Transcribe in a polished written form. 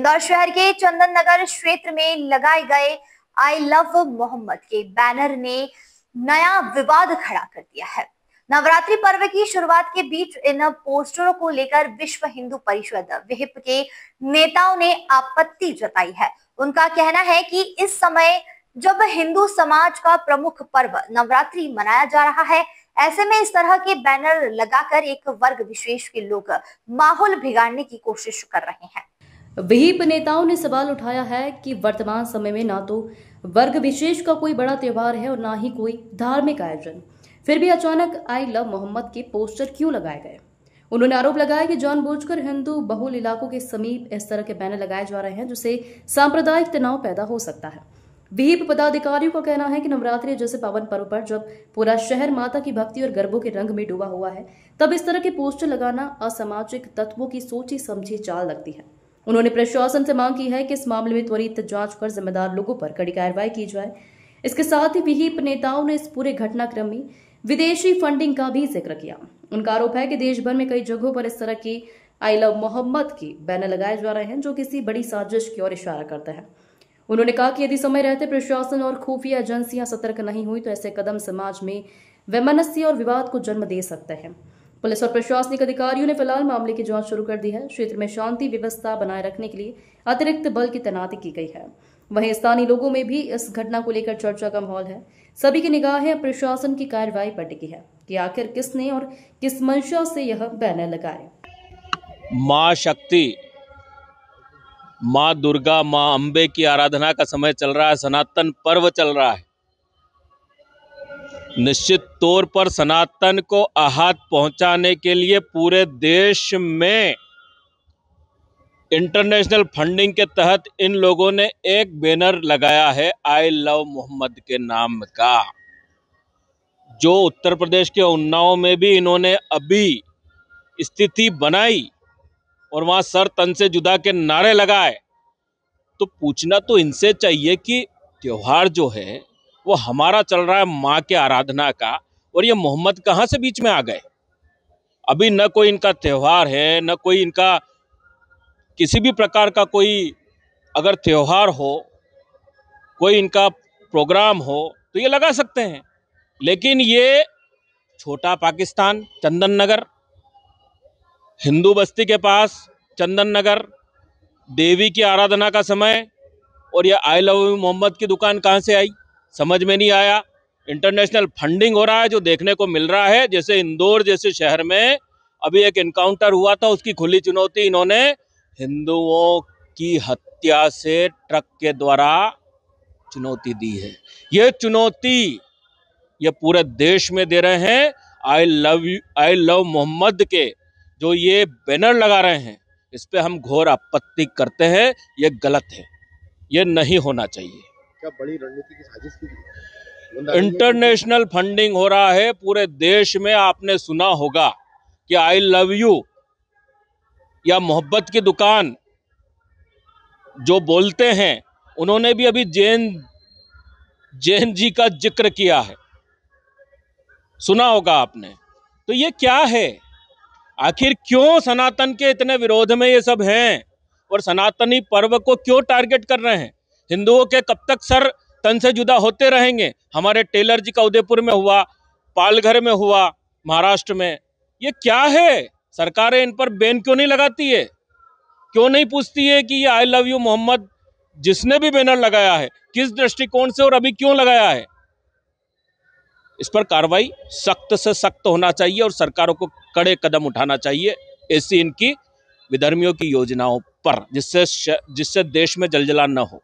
इंदौर शहर के चंदन नगर क्षेत्र में लगाए गए आई लव मोहम्मद के बैनर ने नया विवाद खड़ा कर दिया है। नवरात्रि पर्व की शुरुआत के बीच इन पोस्टरों को लेकर विश्व हिंदू परिषद विहिप के नेताओं ने आपत्ति जताई है। उनका कहना है कि इस समय जब हिंदू समाज का प्रमुख पर्व नवरात्रि मनाया जा रहा है, ऐसे में इस तरह के बैनर लगाकर एक वर्ग विशेष के लोग माहौल बिगाड़ने की कोशिश कर रहे हैं। विहिप नेताओं ने सवाल उठाया है कि वर्तमान समय में ना तो वर्ग विशेष का कोई बड़ा त्योहार है और ना ही कोई धार्मिक आयोजन, फिर भी अचानक आई लव मोहम्मद के पोस्टर क्यों लगाए गए। उन्होंने आरोप लगाया कि जानबूझकर हिंदू बहुल इलाकों के समीप इस तरह के बैनर लगाए जा रहे हैं, जिससे सांप्रदायिक तनाव पैदा हो सकता है। विहिप पदाधिकारियों का कहना है कि नवरात्रि जैसे पावन पर्व पर जब पूरा शहर माता की भक्ति और गरबों के रंग में डूबा हुआ है, तब इस तरह के पोस्टर लगाना असामाजिक तत्वों की सोची समझी चाल लगती है। उन्होंने प्रशासन से मांग की है कि इस मामले में त्वरित जांच कर जिम्मेदार लोगों पर कड़ी कार्रवाई की जाए। इसके साथ ही विहिप नेताओं ने इस पूरे घटनाक्रम में विदेशी फंडिंग का भी जिक्र किया। उनका आरोप है कि देश भर में कई जगहों पर इस तरह की आई लव मोहम्मद की बैनर लगाए जा रहे हैं, जो किसी बड़ी साजिश की ओर इशारा करता है। उन्होंने कहा कि यदि समय रहते प्रशासन और खुफिया एजेंसियां सतर्क नहीं हुई तो ऐसे कदम समाज में वैमनस्य और विवाद को जन्म दे सकते हैं। पुलिस और प्रशासनिक अधिकारियों ने फिलहाल मामले की जांच शुरू कर दी है। क्षेत्र में शांति व्यवस्था बनाए रखने के लिए अतिरिक्त बल की तैनाती की गई है। वहीं स्थानीय लोगों में भी इस घटना को लेकर चर्चा का माहौल है। सभी की निगाहें प्रशासन की कार्रवाई पर टिकी है कि आखिर किसने और किस मंशा से यह बैनर लगाए। माँ शक्ति, माँ दुर्गा, माँ अम्बे की आराधना का समय चल रहा है, सनातन पर्व चल रहा है। निश्चित तौर पर सनातन को आहत पहुंचाने के लिए पूरे देश में इंटरनेशनल फंडिंग के तहत इन लोगों ने एक बैनर लगाया है आई लव मोहम्मद के नाम का, जो उत्तर प्रदेश के उन्नाव में भी इन्होंने अभी स्थिति बनाई और वहां सर तन से जुदा के नारे लगाए। तो पूछना तो इनसे चाहिए कि त्योहार जो है वो हमारा चल रहा है माँ के आराधना का, और ये मोहम्मद कहाँ से बीच में आ गए। अभी न कोई इनका त्योहार है, न कोई इनका किसी भी प्रकार का कोई अगर त्योहार हो, कोई इनका प्रोग्राम हो तो ये लगा सकते हैं। लेकिन ये छोटा पाकिस्तान, चंदन नगर, हिंदू बस्ती के पास चंदन नगर, देवी की आराधना का समय, और ये आई लव मोहम्मद की दुकान कहाँ से आई, समझ में नहीं आया। इंटरनेशनल फंडिंग हो रहा है, जो देखने को मिल रहा है। जैसे इंदौर जैसे शहर में अभी एक एनकाउंटर हुआ था, उसकी खुली चुनौती इन्होंने हिंदुओं की हत्या से ट्रक के द्वारा चुनौती दी है। ये चुनौती ये पूरे देश में दे रहे हैं। आई लव मोहम्मद के जो ये बैनर लगा रहे हैं, इस पे हम घोर आपत्ति करते हैं। ये गलत है, ये नहीं होना चाहिए। क्या बड़ी रणनीति की साजिश की? इंटरनेशनल फंडिंग हो रहा है पूरे देश में। आपने सुना होगा कि आई लव यू या मोहब्बत की दुकान जो बोलते हैं, उन्होंने भी अभी जैन जी का जिक्र किया है, सुना होगा आपने। तो ये क्या है? आखिर क्यों सनातन के इतने विरोध में ये सब हैं और सनातनी पर्व को क्यों टारगेट कर रहे हैं? हिंदुओं के कब तक सर तन से जुदा होते रहेंगे? हमारे टेलर जी का उदयपुर में हुआ, पालघर में हुआ, महाराष्ट्र में। ये क्या है? सरकारें इन पर बैन क्यों नहीं लगाती है? क्यों नहीं पूछती है कि ये आई लव यू मोहम्मद जिसने भी बैनर लगाया है किस दृष्टिकोण से और अभी क्यों लगाया है? इस पर कार्रवाई सख्त से सख्त होना चाहिए और सरकारों को कड़े कदम उठाना चाहिए ऐसी इनकी विधर्मियों की योजनाओं पर, जिससे देश में जलजला न हो।